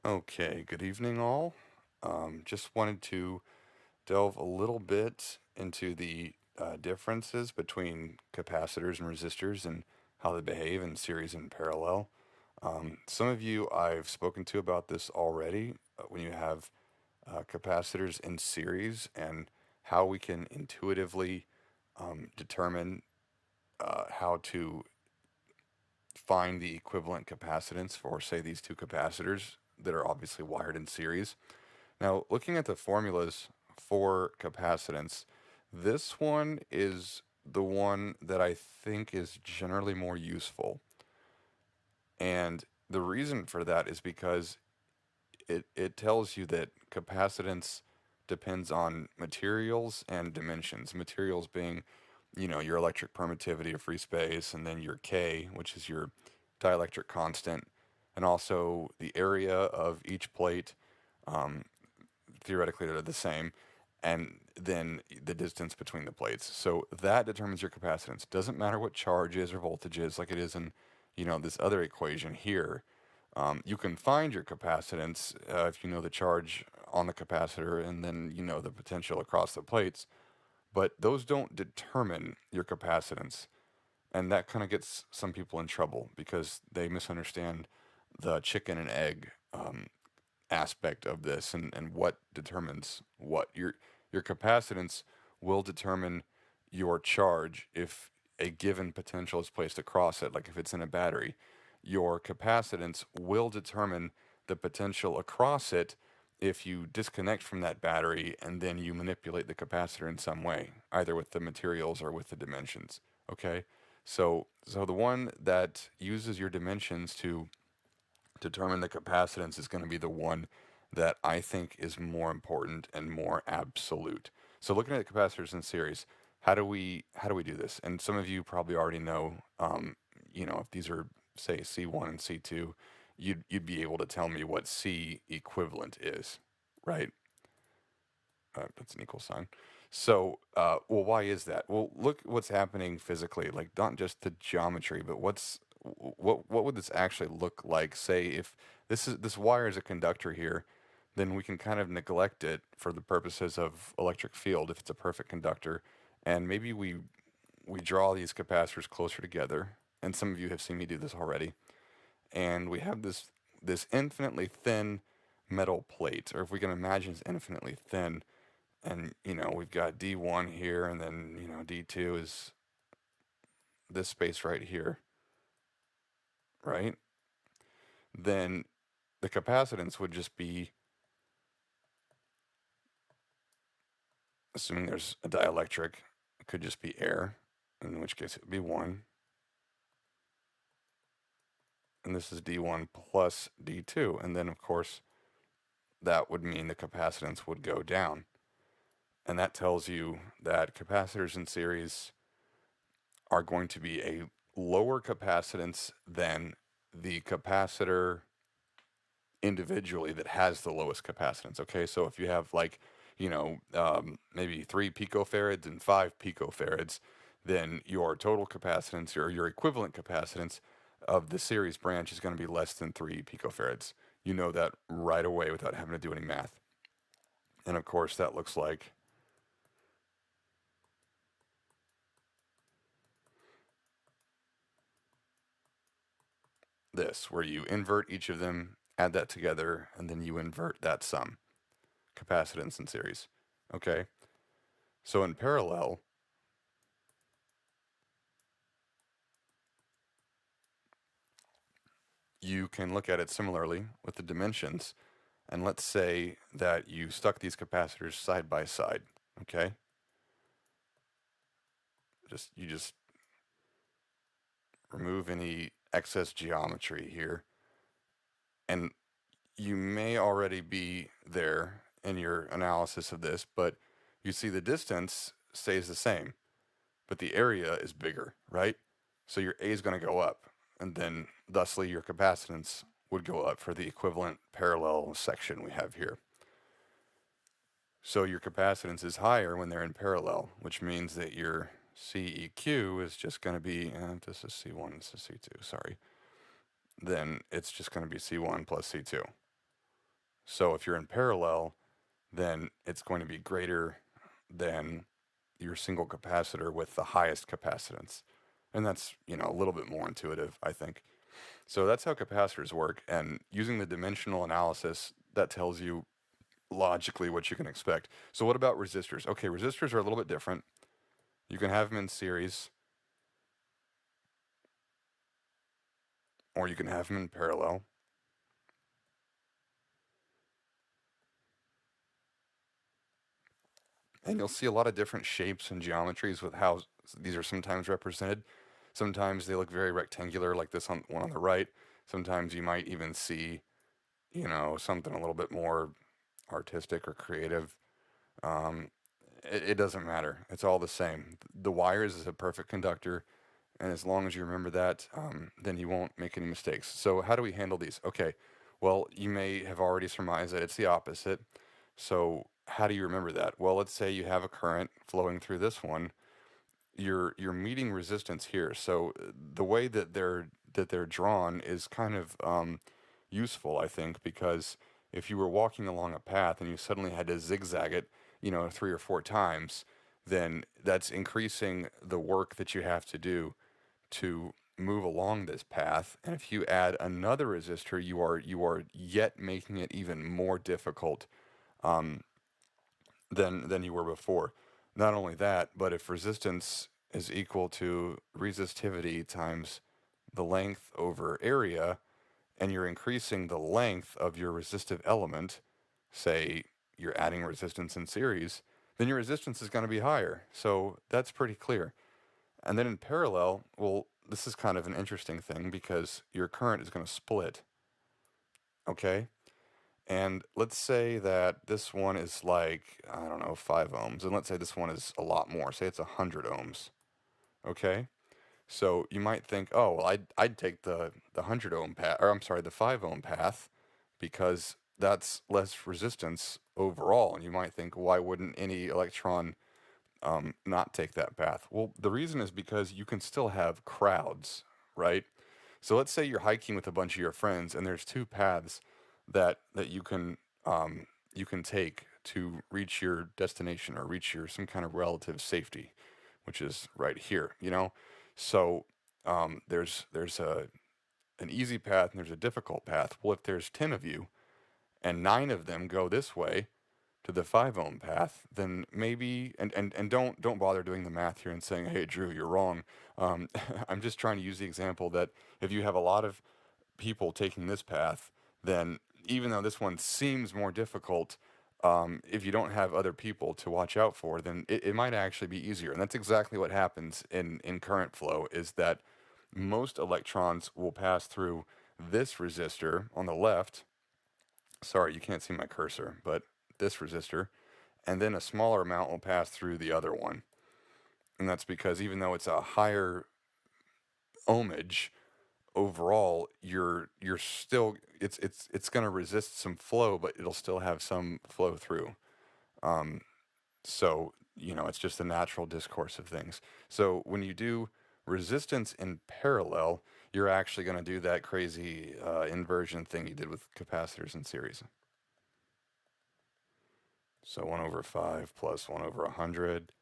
Okay, good evening, all. Just wanted to delve a little bit into the differences between capacitors and resistors and how they behave in series and parallel. Some of you I've spoken to about this already when you have capacitors in series and how we can intuitively determine how to find the equivalent capacitance for, say, these two capacitors that are obviously wired in series. Now, looking at the formulas for capacitance, this one is the one that I think is generally more useful. And the reason for that is because it tells you that capacitance depends on materials and dimensions. Materials being, your electric permittivity of free space, and then your K, which is your dielectric constant, and also the area of each plate. Um, Theoretically they're the same, and then the distance between the plates. So that determines your capacitance. Doesn't matter what charge is or voltage is, like it is in, this other equation here. You can find your capacitance if you know the charge on the capacitor and then you know the potential across the plates, but those don't determine your capacitance. And that kind of gets some people in trouble because they misunderstand the chicken and egg aspect of this and what determines what. Your capacitance will determine your charge if a given potential is placed across it, like if it's in a battery. Your capacitance will determine the potential across it if you disconnect from that battery and then you manipulate the capacitor in some way, either with the materials or with the dimensions. Okay? So the one that uses your dimensions to determine the capacitance is going to be the one that I think is more important and more absolute. So looking at the capacitors in series, how do we do this? And some of you probably already know, if these are say C1 and C2, you'd be able to tell me what C equivalent is, right? That's an equal sign. So, well, why is that? Well, look what's happening physically, like not just the geometry, but what would this actually look like? Say if this wire is a conductor here, then we can kind of neglect it for the purposes of electric field if it's a perfect conductor, and maybe we draw these capacitors closer together. And some of you have seen me do this already. And we have this infinitely thin metal plate, or if we can imagine it's infinitely thin, and we've got D1 here, and then D2 is this space right here, right? Then the capacitance would just be, assuming there's a dielectric, it could just be air, in which case it would be 1. And this is D1 plus D2. And then, of course, that would mean the capacitance would go down. And that tells you that capacitors in series are going to be a lower capacitance than the capacitor individually that has the lowest capacitance. Okay, so if you have like, maybe 3 picofarads and 5 picofarads, then your total capacitance or your equivalent capacitance of the series branch is going to be less than 3 picofarads. You know that right away without having to do any math. And of course, that looks like this, where you invert each of them, add that together, and then you invert that sum, capacitance in series. Okay, so in parallel, you can look at it similarly with the dimensions. And let's say that you stuck these capacitors side by side, okay? You just remove any excess geometry here. And you may already be there in your analysis of this, but you see the distance stays the same, but the area is bigger, right? So your A is going to go up, and then thusly your capacitance would go up for the equivalent parallel section we have here. So your capacitance is higher when they're in parallel, which means that your CEQ is just going to be, this is C1, this is C2, sorry. Then it's just going to be C1 plus C2. So if you're in parallel, then it's going to be greater than your single capacitor with the highest capacitance. And that's, a little bit more intuitive, I think. So that's how capacitors work. And using the dimensional analysis, that tells you logically what you can expect. So what about resistors? Okay, resistors are a little bit different. You can have them in series, or you can have them in parallel. And you'll see a lot of different shapes and geometries with how these are sometimes represented. Sometimes they look very rectangular, like this one on the right. Sometimes you might even see, something a little bit more artistic or creative. Um, it doesn't matter. It's all the same. The wires is a perfect conductor, and as long as you remember that, then you won't make any mistakes. So how do we handle these? Okay, well, you may have already surmised that it's the opposite. So how do you remember that? Well, let's say you have a current flowing through this one. You're meeting resistance here. So the way that they're drawn is kind of useful, I think, because if you were walking along a path and you suddenly had to zigzag it, 3 or 4 times, then that's increasing the work that you have to do to move along this path. And if you add another resistor, you are yet making it even more difficult um, than you were before. Not only that, but if resistance is equal to resistivity times the length over area, and you're increasing the length of your resistive element, say you're adding resistance in series, then your resistance is going to be higher. So that's pretty clear. And then in parallel, well, this is kind of an interesting thing because your current is going to split, okay? And let's say that this one is like, I don't know, 5 ohms. And let's say this one is a lot more. Say it's 100 ohms, okay? So you might think, oh, well, I'd take the 100 ohm path, or I'm sorry, the 5 ohm path because that's less resistance overall. And you might think, why wouldn't any electron not take that path? Well, the reason is because you can still have crowds, right? So let's say you're hiking with a bunch of your friends, and there's two paths that you can take to reach your destination or reach your some kind of relative safety, which is right here. So there's an easy path and there's a difficult path. Well, if there's 10 of you and 9 of them go this way to the 5 ohm path, then maybe and don't bother doing the math here and saying, hey Drew, you're wrong. I'm just trying to use the example that if you have a lot of people taking this path, then even though this one seems more difficult, if you don't have other people to watch out for, then it might actually be easier. And that's exactly what happens in current flow, is that most electrons will pass through this resistor on the left. Sorry, you can't see my cursor, but this resistor, and then a smaller amount will pass through the other one. And that's because even though it's a higher ohmage, overall you're still it's going to resist some flow, but it'll still have some flow through. um so it's just the natural discourse of things. So when you do resistance in parallel, you're actually going to do that crazy inversion thing you did with capacitors in series. So 1 over 5 plus 1 over 100.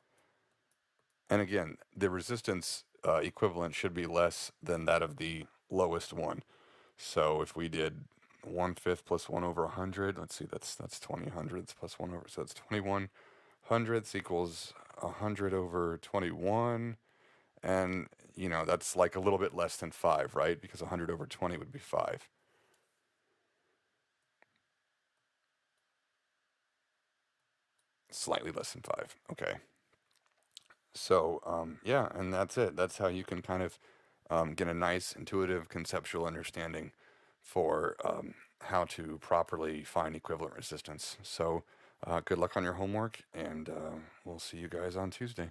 And again, the resistance equivalent should be less than that of the lowest one. So if we did 1/5 plus 1 over 100, let's see, that's 20 hundredths plus 1 over, so that's 21 hundredths equals 100 over 21. And, that's like a little bit less than 5, right? Because 100 over 20 would be 5. Slightly less than 5. Okay. So, yeah, and that's it. That's how you can kind of get a nice intuitive conceptual understanding for how to properly find equivalent resistance. So, good luck on your homework, and we'll see you guys on Tuesday.